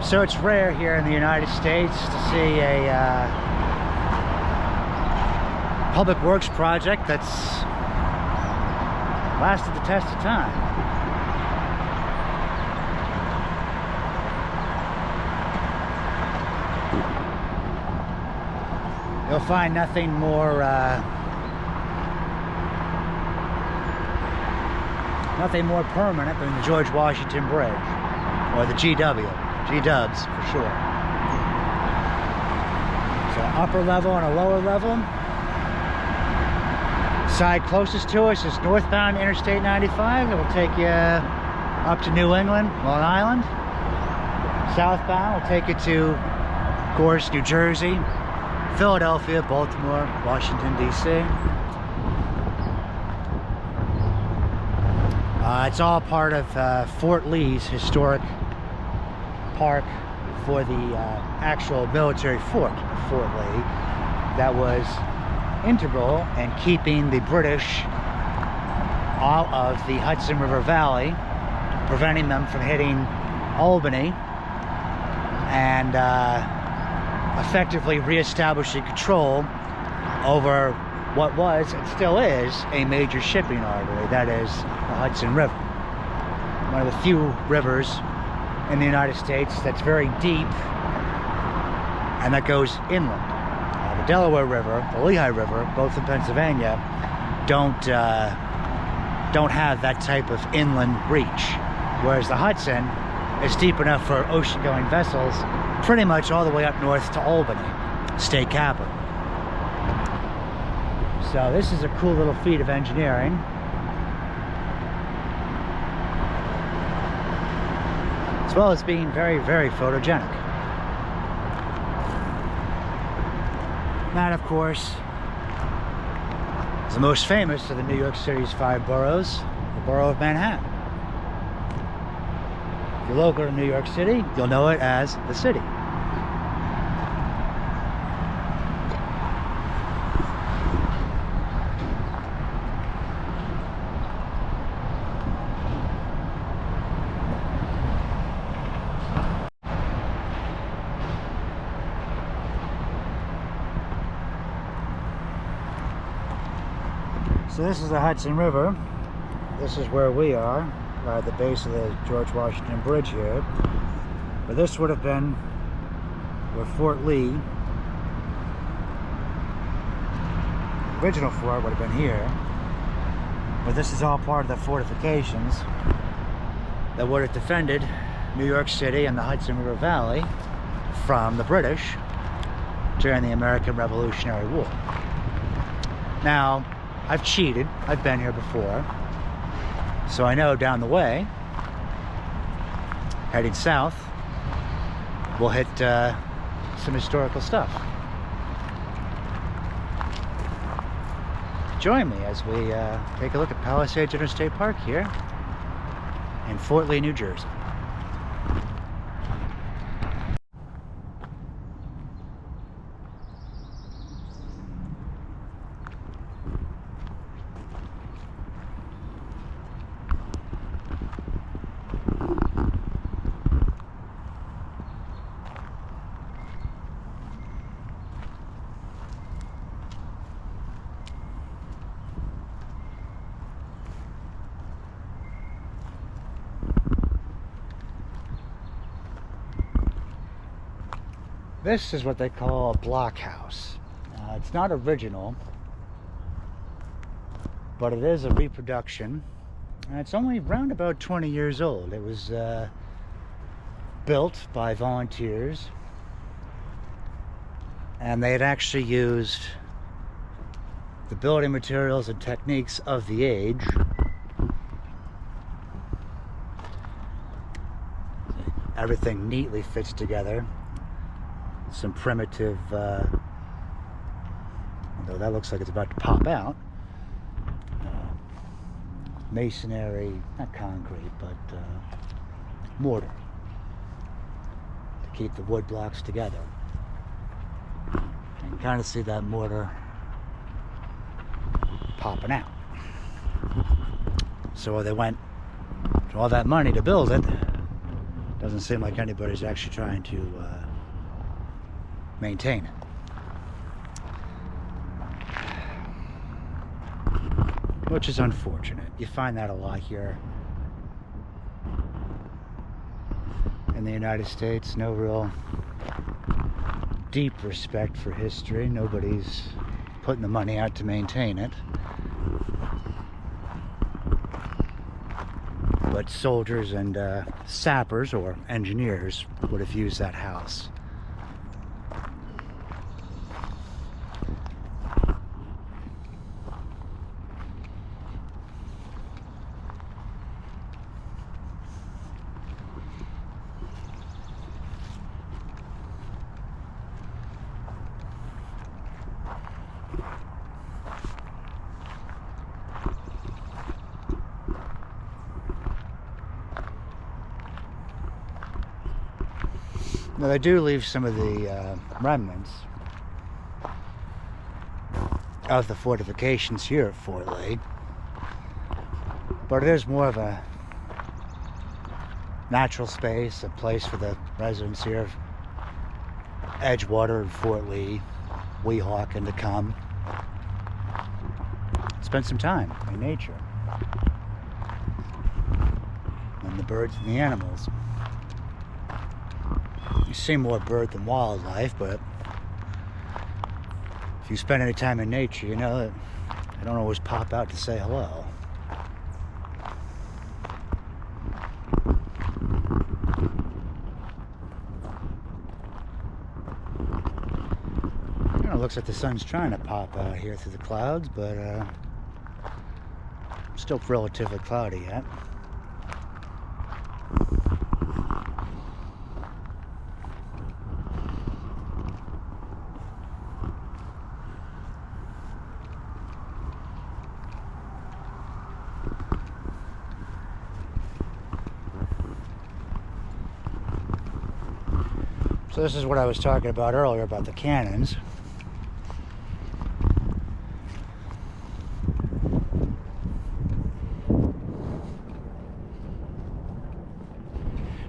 So it's rare here in the United States to see a public works project that's lasted the test of time. You'll find nothing more permanent than the George Washington Bridge, or the G-Dubs for sure. So upper level and a lower level. Side closest to us is northbound Interstate 95. It will take you up to New England, Long Island. Southbound will take you to, of course, New Jersey, Philadelphia, Baltimore, Washington, D.C. It's all part of Fort Lee's historic park for the actual military fort of Fort Lee that was integral in keeping the British out of the Hudson River Valley, preventing them from hitting Albany, and effectively reestablishing control over what was and still is a major shipping artery, that is the Hudson River. One of the few rivers in the United States that's very deep and that goes inland. The Delaware River, the Lehigh River, both in Pennsylvania, don't have that type of inland reach, whereas the Hudson is deep enough for ocean-going vessels pretty much all the way up north to Albany, state capital. So this is a cool little feat of engineering. As well as being very, very photogenic. That, of course, is the most famous of the New York City's 5 boroughs, the borough of Manhattan. If you're local to New York City, you'll know it as the city. So this is the Hudson River. This is where we are, at the base of the George Washington Bridge here. But this would have been where Fort Lee, the original fort would have been here. But this is all part of the fortifications that would have defended New York City and the Hudson River Valley from the British during the American Revolutionary War. Now, I've cheated. I've been here before. So I know down the way, heading south, we'll hit some historical stuff. Join me as we take a look at Palisades Interstate Park here in Fort Lee, New Jersey. This is what they call a blockhouse. It's not original, but it is a reproduction. And it's only around about 20 years old. It was built by volunteers, and they had actually used the building materials and techniques of the age. Everything neatly fits together. Some primitive, although that looks like it's about to pop out, masonry, not concrete, but mortar to keep the wood blocks together. And you kind of see that mortar popping out. So they went to all that money to build it. Doesn't seem like anybody's actually trying to maintain it. Which is unfortunate. You find that a lot here in the United States. No real deep respect for history. Nobody's putting the money out to maintain it. But soldiers and sappers or engineers would have used that house. Now they do leave some of the remnants of the fortifications here at Fort Lee, but it is more of a natural space, a place for the residents here of Edgewater and Fort Lee, Weehawken to come spend some time in nature and the birds and the animals. You see more bird than wildlife, but if you spend any time in nature, you know that they don't always pop out to say hello. It looks like the sun's trying to pop out here through the clouds, but still relatively cloudy yet. So this is what I was talking about earlier about the cannons.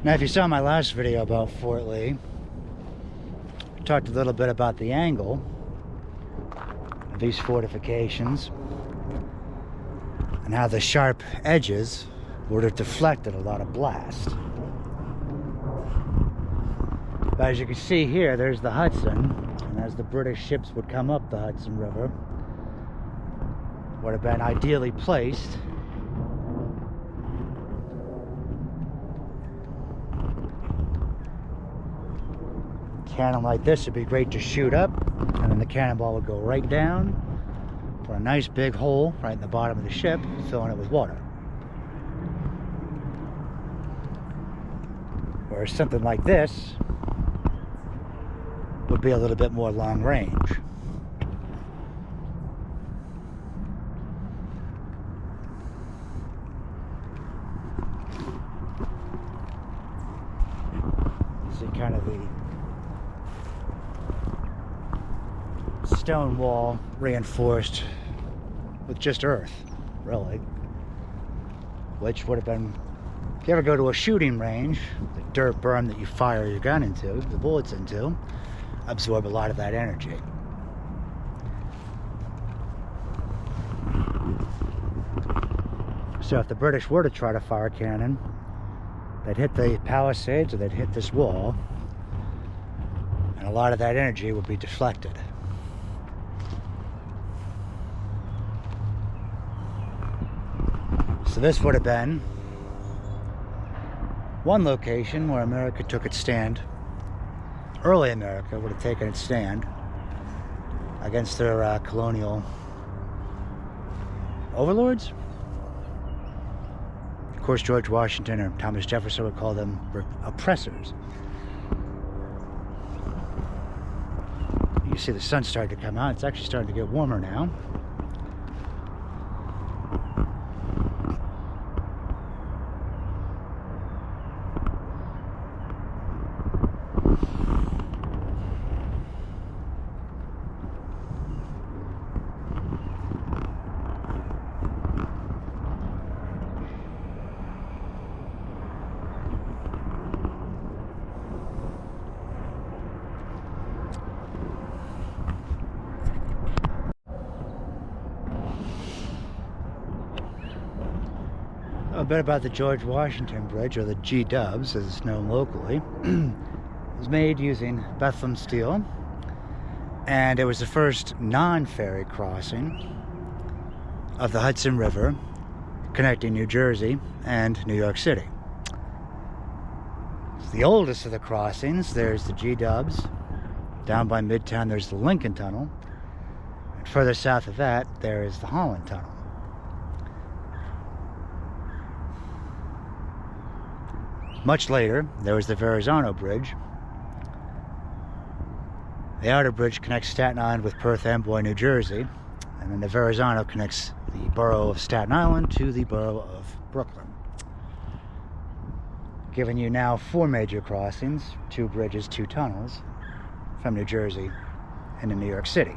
Now if you saw my last video about Fort Lee, I talked a little bit about the angle of these fortifications and how the sharp edges would have deflected a lot of blast. But as you can see here, there's the Hudson, and as the British ships would come up the Hudson River, would have been ideally placed a cannon like this would be great to shoot up, and then the cannonball would go right down for a nice big hole right in the bottom of the ship, filling it with water. Whereas something like this would be a little bit more long range. See kind of the stone wall reinforced with just earth, really, which would have been, if you ever go to a shooting range, the dirt berm that you fire your gun into, the bullets into, absorb a lot of that energy. So if the British were to try to fire a cannon, they'd hit the palisades or they'd hit this wall, and a lot of that energy would be deflected. So this would have been one location where America took its stand. Early America would have taken its stand against their colonial overlords. Of course, George Washington or Thomas Jefferson would call them oppressors. You see the sun starting to come out. It's actually starting to get warmer now. A bit about the George Washington Bridge, or the G-dubs as it's known locally. It was made using Bethlehem steel, and it was the first non-ferry crossing of the Hudson River connecting New Jersey and New York City. It's the oldest of the crossings. There's the G-dubs. Down by Midtown there's the Lincoln Tunnel, and further south of that there is the Holland Tunnel. Much later, there was the Verrazano Bridge. The outer bridge connects Staten Island with Perth Amboy, New Jersey, and then the Verrazano connects the borough of Staten Island to the borough of Brooklyn. Giving you now 4 major crossings, 2 bridges, 2 tunnels, from New Jersey into New York City.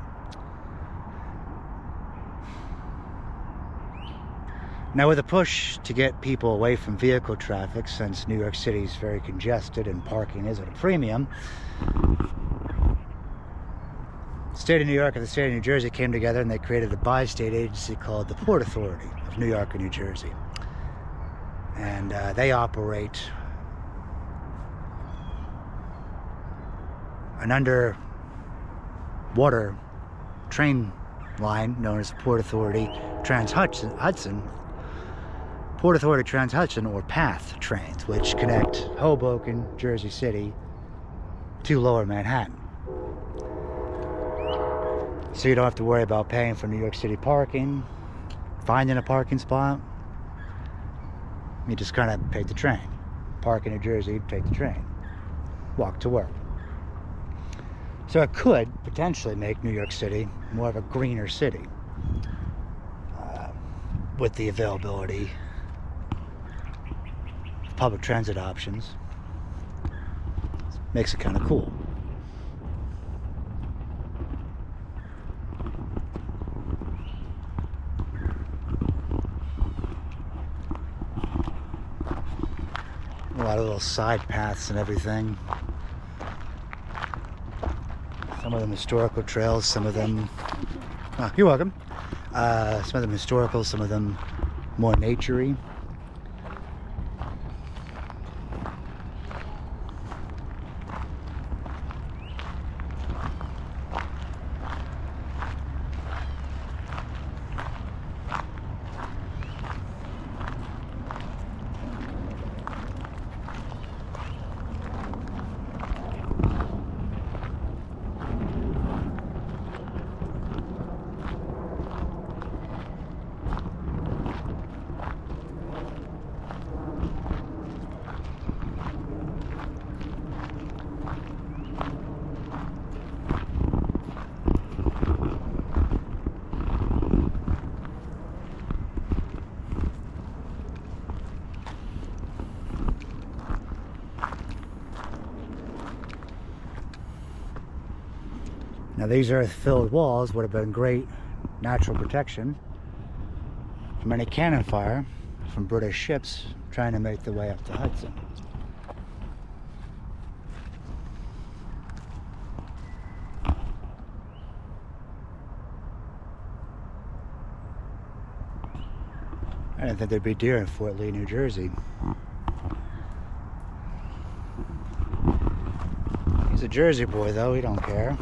Now, with a push to get people away from vehicle traffic, since New York City is very congested and parking is at a premium, the state of New York and the state of New Jersey came together and they created a bi-state agency called the Port Authority of New York and New Jersey. And they operate an underwater train line known as the Port Authority Trans-Hudson, Port Authority Trans-Hudson, or PATH trains, which connect Hoboken, Jersey City to Lower Manhattan. So you don't have to worry about paying for New York City parking, finding a parking spot. You just kind of take the train. Park in New Jersey, take the train. Walk to work. So it could potentially make New York City more of a greener city with the availability of public transit options. Makes it kind of cool. A lot of little side paths and everything. Some of them historical trails, some of them... Oh, you're welcome. Some of them historical, some of them more nature-y. Now, these earth-filled walls would have been great natural protection from any cannon fire from British ships trying to make their way up the Hudson. I didn't think there'd be deer in Fort Lee, New Jersey. He's a Jersey boy, though. He don't care.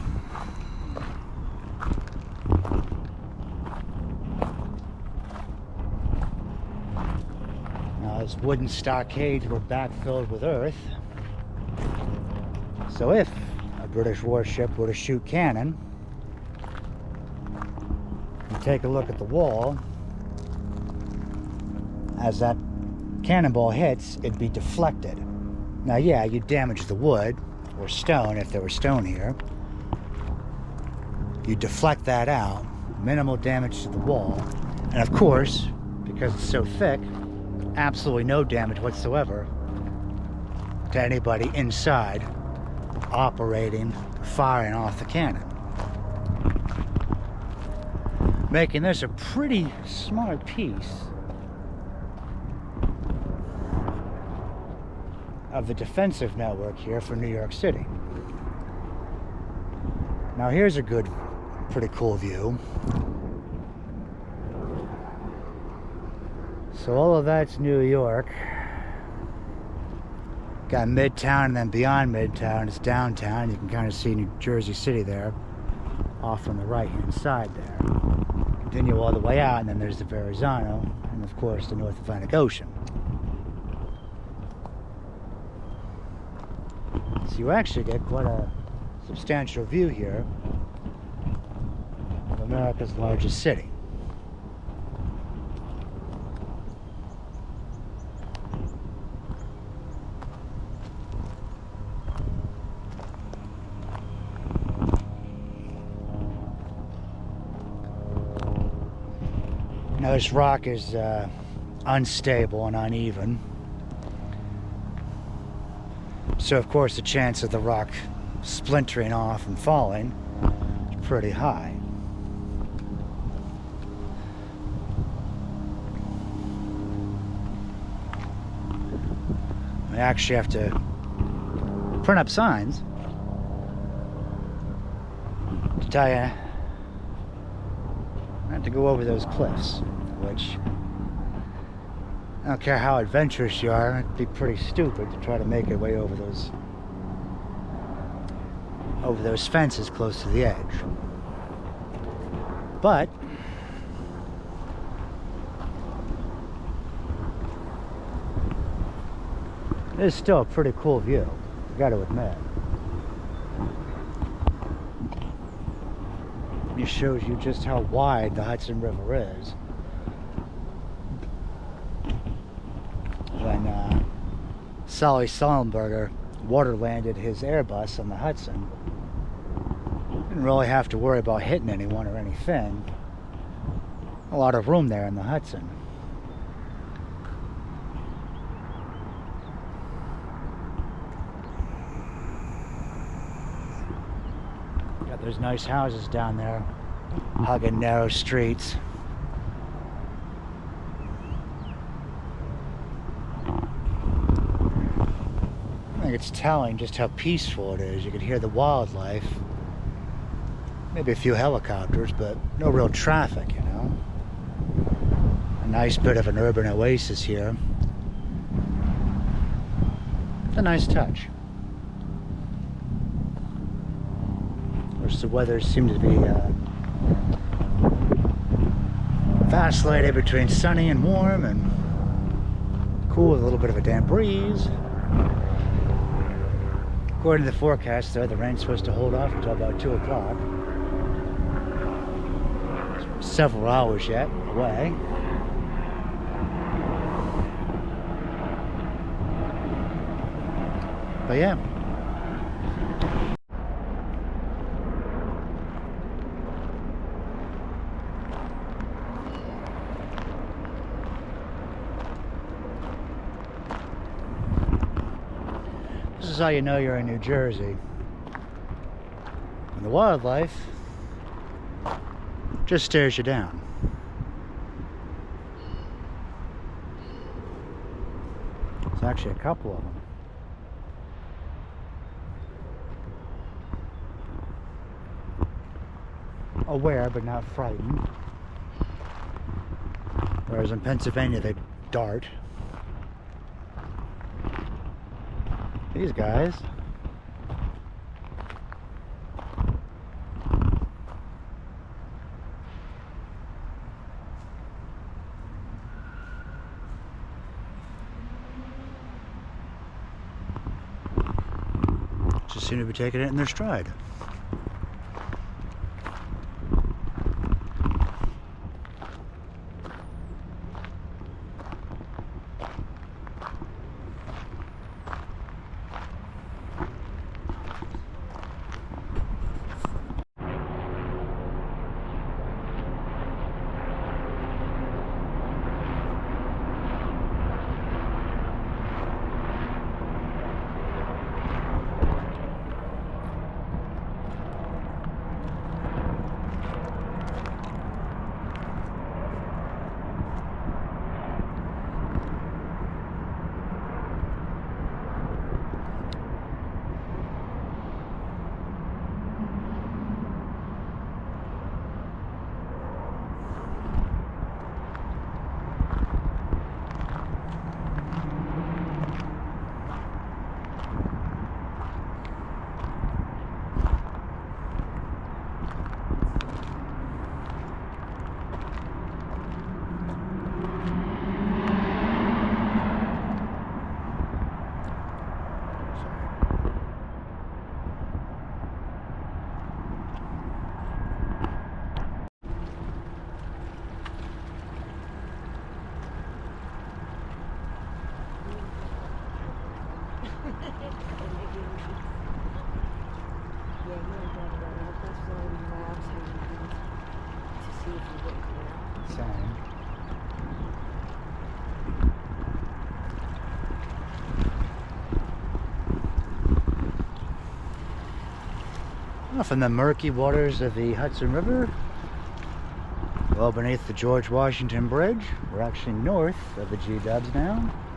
Those wooden stockades were backfilled with earth. So if a British warship were to shoot cannon, you take a look at the wall, as that cannonball hits, it'd be deflected. Now, yeah, you'd damage the wood, or stone if there were stone here. You deflect that out, minimal damage to the wall, and of course, because it's so thick, absolutely no damage whatsoever to anybody inside operating, firing off the cannon. Making this a pretty smart piece of the defensive network here for New York City. Now here's a good, pretty cool view. So all of that's New York. Got Midtown, and then beyond Midtown is downtown. You can kind of see New Jersey City there, off on the right-hand side there. Continue all the way out, and then there's the Verrazano, and of course the North Atlantic Ocean. So you actually get quite a substantial view here of America's largest city. Now this rock is unstable and uneven, so of course the chance of the rock splintering off and falling is pretty high. I actually have to print up signs to tell you not to go over those cliffs, which, I don't care how adventurous you are, it'd be pretty stupid to try to make your way over those fences close to the edge. But it is still a pretty cool view, I gotta admit. It shows you just how wide the Hudson River is. When Sully Sullenberger waterlanded his Airbus on the Hudson, didn't really have to worry about hitting anyone or anything. A lot of room there in the Hudson. Got those nice houses down there, hugging narrow streets. I think it's telling just how peaceful it is. You can hear the wildlife, maybe a few helicopters, but no real traffic, you know. A nice bit of an urban oasis here. It's a nice touch. Of course, the weather seems to be vacillated between sunny and warm and cool with a little bit of a damp breeze. According to the forecast, though, the rain's supposed to hold off until about 2 o'clock. Several hours yet away. But yeah. This is how you know you're in New Jersey. And the wildlife just stares you down. There's actually a couple of them. Aware but not frightened. Whereas in Pennsylvania they dart. These guys just seem to be taking it in their stride. Off in the murky waters of the Hudson River, well beneath the George Washington Bridge. We're actually north of the G-dubs now.